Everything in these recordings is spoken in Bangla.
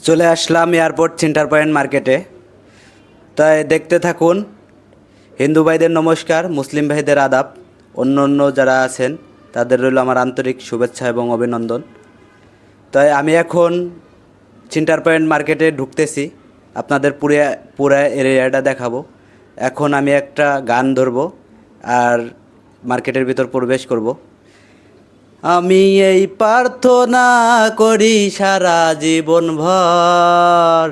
চলে আসলাম এয়ারপোর্ট সেন্টার পয়েন্ট মার্কেটে। তাই দেখতে থাকুন। হিন্দু ভাইদের নমস্কার, মুসলিম ভাইদের আদাব, অন্য অন্য যারা আছেন তাদের রইল আমার আন্তরিক শুভেচ্ছা এবং অভিনন্দন। তাই আমি এখন সেন্টার পয়েন্ট মার্কেটে ঢুকতেছি, আপনাদের পুরা এরিয়াটা দেখাবো। এখন আমি একটা গান ধরবো আর মার্কেটের ভিতর প্রবেশ করব। আমি এই প্রার্থনা করি সারা জীবন ভর,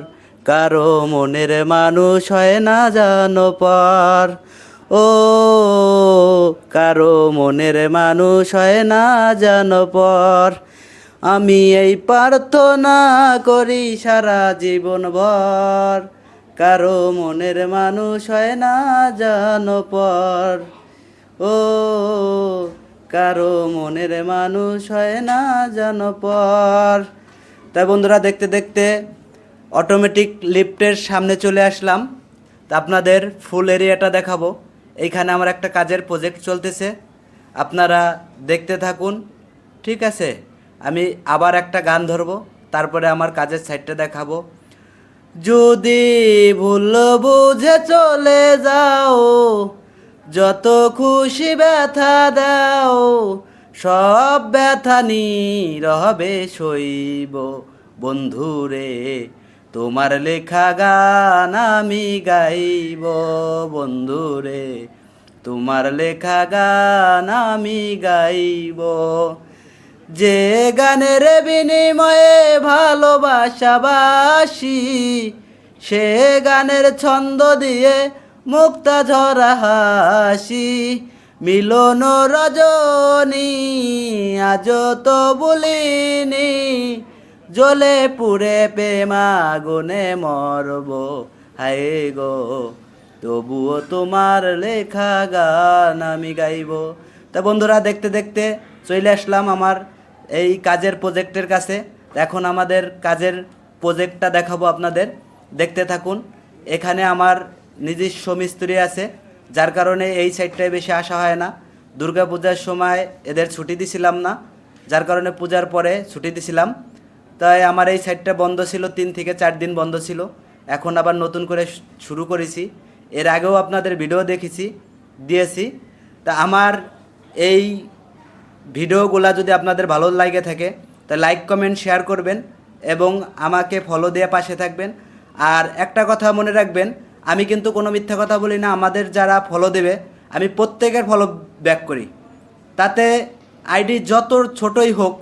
কারো মনের মানুষ হয় না জানো পর। ও কারো মনের মানুষ হয় না জানো পর। আমি এই প্রার্থনা করি সারা জীবন ভর, কারো মনের মানুষ হয় না জানো পর। ও কারো মনের মানুষ হয় না জানো পর। তাই বন্ধুরা, দেখতে দেখতে অটোমেটিক লিফটের সামনে চলে আসলাম। তা আপনাদের ফুল এরিয়াটা দেখাবো। এইখানে আমার একটা কাজের প্রজেক্ট চলতেছে, আপনারা দেখতে থাকুন। ঠিক আছে, আমি আবার একটা গান ধরবো, তারপরে আমার কাজের সাইডটা দেখাবো। যদি ভুল বুঝে চলে যাও, যত খুশি ব্যথা দাও, সব ব্যথা নীরবে সইব বন্ধুরে। তোমার লেখা গান আমি গাইব বন্ধুরে, তোমার লেখা গান আমি গাইব। যে গানের বিনিময়ে ভালোবাসাবাসি, সে গানের ছন্দ দিয়ে মুক্তা ঝরা হাসি। মিলন রজনী আজ তো বলিনি, জ্বলে পুড়ে প্রেমাগুনে মরব হায় গো, তবুও তোমার লেখা গান আমি গাইব। তা বন্ধুরা, দেখতে দেখতে চলে আসলাম আমার এই কাজের প্রজেক্টের কাছে। এখন আমাদের কাজের প্রজেক্টটা দেখাবো আপনাদের, দেখতে থাকুন। এখানে আমার নিজস্ব মিস্ত্রি আছে, যার কারণে এই সাইডটায় বেশি আসা হয় না। দুর্গা পূজার সময় এদের ছুটি দিছিলাম না, যার কারণে পূজার পরে ছুটি দিছিলাম। তাই আমার এই সাইডটা বন্ধ ছিল, 3 থেকে 4 দিন বন্ধ ছিল। এখন আবার নতুন করে শুরু করেছি। এর আগেও আপনাদের ভিডিও দিয়েছি। তা আমার এই ভিডিওগুলা যদি আপনাদের ভালো লাগে থাকে, তা লাইক কমেন্ট শেয়ার করবেন এবং আমাকে ফলো দিয়ে পাশে থাকবেন। আর একটা কথা মনে রাখবেন, আমি কিন্তু কোনো মিথ্যা কথা বলি না। আমাদের যারা ফলো দেবে, আমি প্রত্যেকের ফলো ব্যাক করি। তাতে আইডি যত ছোটই হোক,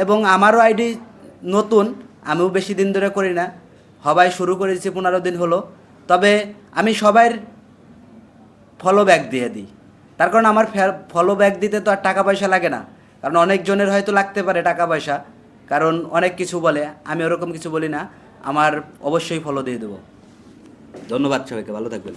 এবং আমারও আইডি নতুন, আমিও বেশি দিন ধরে করি না, সবাই শুরু করেছি 15 দিন হলো। তবে আমি সবার ফলো ব্যাক দিয়ে দিই, তার কারণ আমার ফলো ব্যাক দিতে তো আর টাকা পয়সা লাগে না। কারণ অনেকজনের হয়তো লাগতে পারে টাকা পয়সা, কারণ অনেক কিছু বলে, আমি ওরকম কিছু বলি না। আমার অবশ্যই ফলো দিয়ে দেবো। ধন্যবাদ সবাইকে, ভালো থাকবেন।